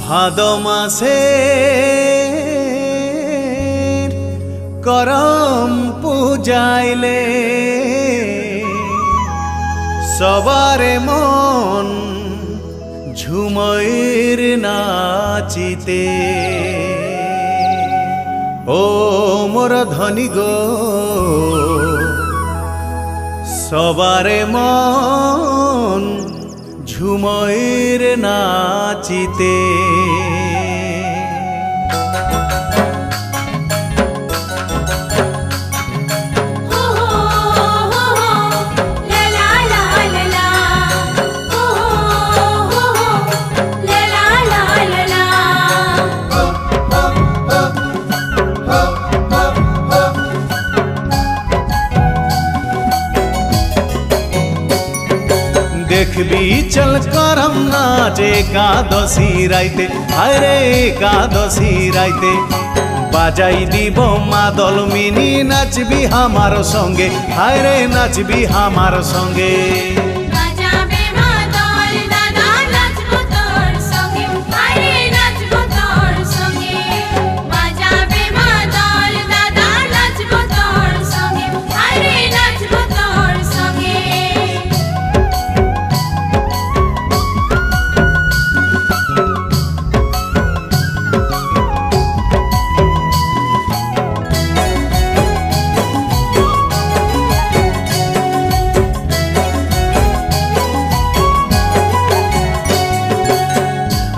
ভাদ মাসে করম পূজাইলে সবারে মন ঝুমইর নাচিতে। ও মোর ধনী গো সবারে মন ঝুমইর নাচিতে। देखबी चल करम नाचे एकादशी राइते, अरे एकादशी राइते बाजाई दीब मादल मिनी नाचबी हमार संगे, अरे नाचबी हमार संगे।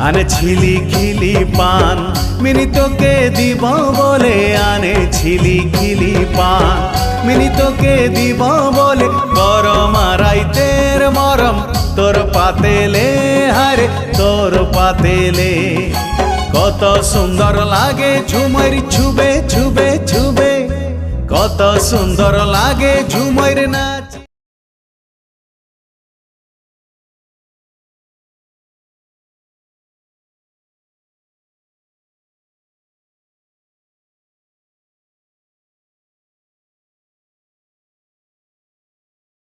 आने छिली खिली पान मिनी तो के दीब बोले, आने छिली खिली पान मिनी तो के दीब बोले। गरम राइतेर मरम तोर पातेले, हारे तोर पातेले कत सुंदर लागे झुमर छुबे छुबे छुबे, कत सुंदर लागे झुमर ना।